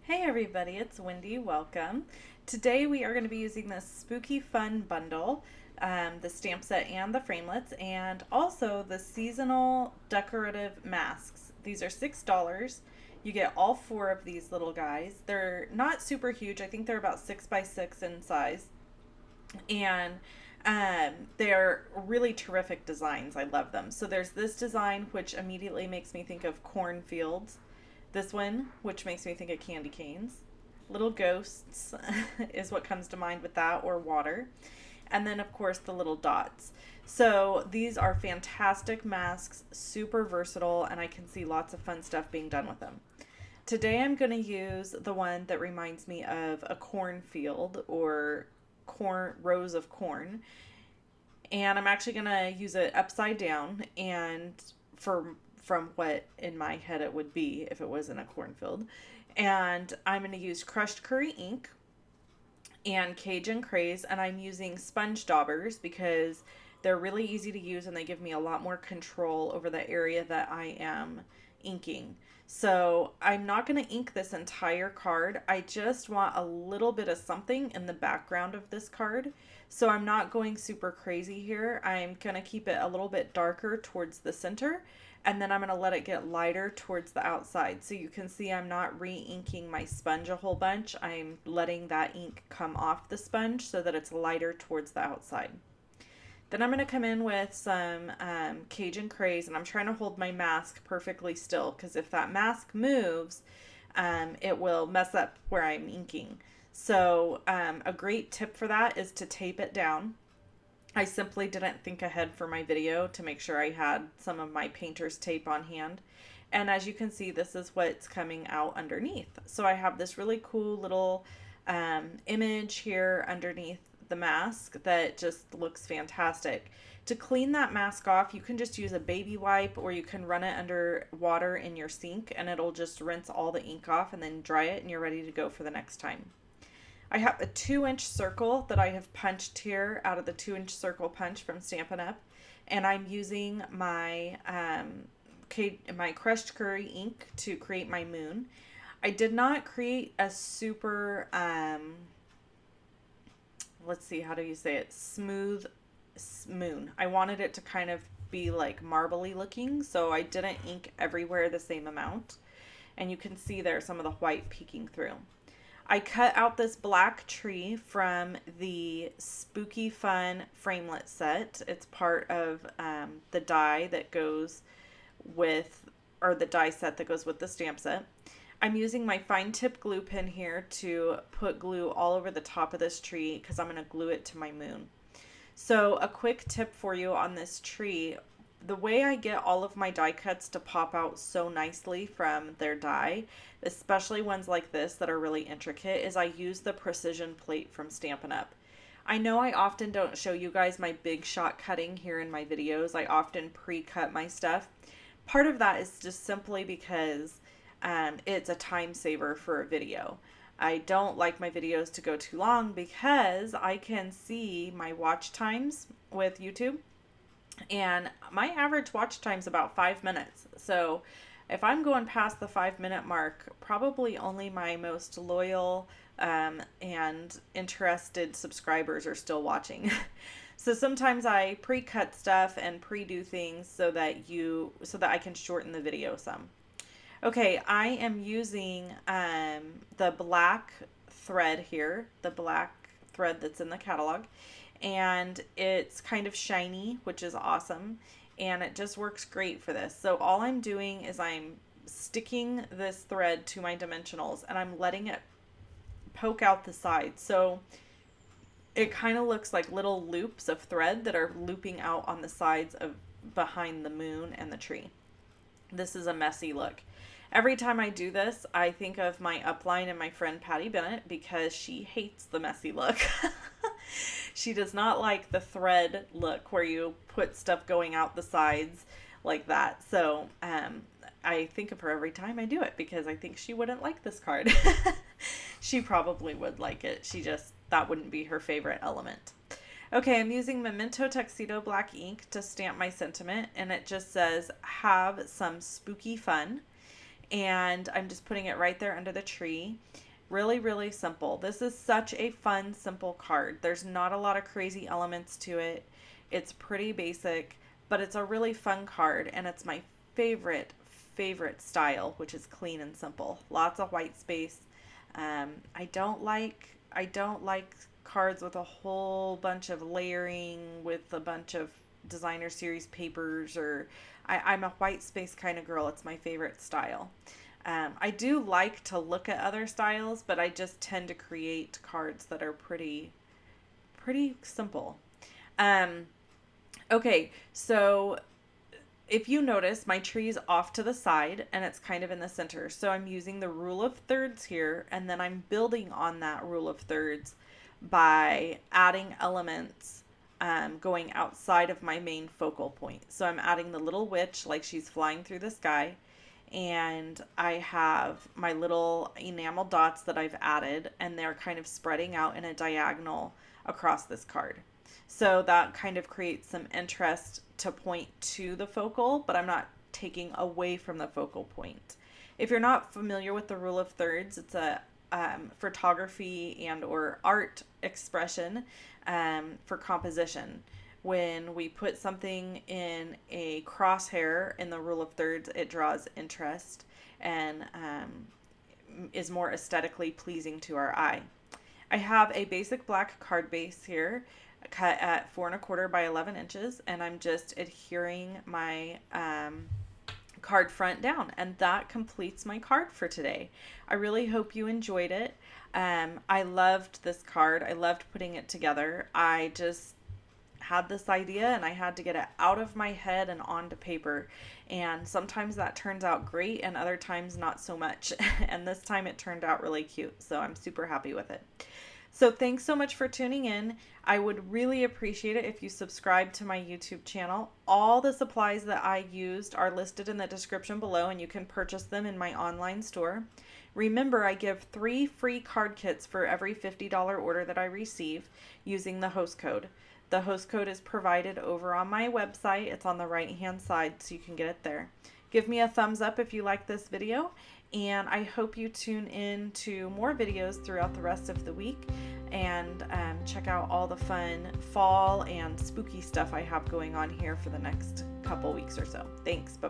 Hey everybody, it's Wendy. Welcome. Today we are going to be using this Spooky Fun bundle, the stamp set and the framelits, and also the seasonal decorative masks. These are $6. You get all four of these little guys. They're not super huge. I think they're about 6 by 6 in size, and they're really terrific designs. I love them. So there's this design which immediately makes me think of cornfields. This one, which makes me think of candy canes. Little ghosts is what comes to mind with that, or water. And then, of course, the little dots. So these are fantastic masks, super versatile, and I can see lots of fun stuff being done with them. Today I'm going to use the one that reminds me of a cornfield or rows of corn. And I'm actually going to use it upside down and from what in my head it would be if it was in a cornfield. And I'm going to use crushed curry ink and Cajun craze, and I'm using sponge daubers because they're really easy to use and they give me a lot more control over the area that I am inking. So I'm not going to ink this entire card. I just want a little bit of something in the background of this card. So I'm not going super crazy here. I'm going to keep it a little bit darker towards the center, and then I'm going to let it get lighter towards the outside. So you can see I'm not re-inking my sponge a whole bunch. I'm letting that ink come off the sponge so that it's lighter towards the outside. Then I'm going to come in with some Cajun craze, and I'm trying to hold my mask perfectly still because if that mask moves, it will mess up where I'm inking. So a great tip for that is to tape it down. I simply didn't think ahead for my video to make sure I had some of my painter's tape on hand. And as you can see, this is what's coming out underneath. So I have this really cool little image here underneath the mask that just looks fantastic. To clean that mask off, you can just use a baby wipe, or you can run it under water in your sink and it'll just rinse all the ink off and then dry it and you're ready to go for the next time. I have a 2-inch circle that I have punched here out of the 2-inch circle punch from Stampin' Up, and I'm using my my crushed curry ink to create my moon. I did not create a super let's see, how do you say it, smooth moon. I wanted it to kind of be like marbly looking, so I didn't ink everywhere the same amount, and you can see there some of the white peeking through. I cut out this black tree from the Spooky Fun framelit set. It's part of the die that goes with, or the die set that goes with the stamp set. I'm using my fine tip glue pen here to put glue all over the top of this tree because I'm going to glue it to my moon. So a quick tip for you on this tree. The way I get all of my die cuts to pop out so nicely from their die, especially ones like this that are really intricate, is I use the precision plate from Stampin' Up. I know I often don't show you guys my big shot cutting here in my videos. I often pre-cut my stuff. Part of that is just simply because it's a time saver for a video. I don't like my videos to go too long because I can see my watch times with YouTube. And my average watch time is about 5 minutes. So if I'm going past the 5-minute mark, probably only my most loyal and interested subscribers are still watching. So sometimes I pre-cut stuff and pre-do things so that I can shorten the video some. Okay, I am using the black thread here, the black thread that's in the catalog. And it's kind of shiny, which is awesome, and it just works great for this. So all I'm doing is I'm sticking this thread to my dimensionals and I'm letting it poke out the sides. So it kind of looks like little loops of thread that are looping out on the sides of behind the moon and the tree. This is a messy look. Every time I do this, I think of my upline and my friend Patty Bennett because she hates the messy look. She does not like the thread look where you put stuff going out the sides like that. So I think of her every time I do it because I think she wouldn't like this card. She probably would like it. That wouldn't be her favorite element. Okay, I'm using Memento Tuxedo Black ink to stamp my sentiment, and it just says, have some spooky fun. and I'm just putting it right there under the tree. Really, really simple. This is such a fun, simple card. There's not a lot of crazy elements to it. It's pretty basic, but it's a really fun card, and it's my favorite style, which is clean and simple. Lots of white space. I don't like cards with a whole bunch of layering with a bunch of designer series papers, or I'm a white space kind of girl. It's my favorite style. I do like to look at other styles, but I just tend to create cards that are pretty simple. Okay, so if you notice, my tree is off to the side and it's kind of in the center. So I'm using the rule of thirds here, and then I'm building on that rule of thirds by adding elements going outside of my main focal point. So I'm adding the little witch like she's flying through the sky, and I have my little enamel dots that I've added, and they're kind of spreading out in a diagonal across this card. So that kind of creates some interest to point to the focal, but I'm not taking away from the focal point. If you're not familiar with the rule of thirds, it's a photography and or art expression for composition. When we put something in a crosshair in the rule of thirds, it draws interest and is more aesthetically pleasing to our eye. I have a basic black card base here, cut at 4 1/4 by 11 inches, and I'm just adhering my card front down, and that completes my card for today. I really hope you enjoyed it. I loved this card. I loved putting it together. I just had this idea and I had to get it out of my head and onto paper, and sometimes that turns out great and other times not so much. And this time it turned out really cute, so I'm super happy with it. So thanks so much for tuning in. I would really appreciate it if you subscribe to my YouTube channel. All the supplies that I used are listed in the description below, and you can purchase them in my online store. Remember, I give 3 free card kits for every $50 order that I receive using the host code. The host code is provided over on my website. It's on the right-hand side, so you can get it there. Give me a thumbs up if you like this video, and I hope you tune in to more videos throughout the rest of the week, and check out all the fun fall and spooky stuff I have going on here for the next couple weeks or so. Thanks. Bye-bye.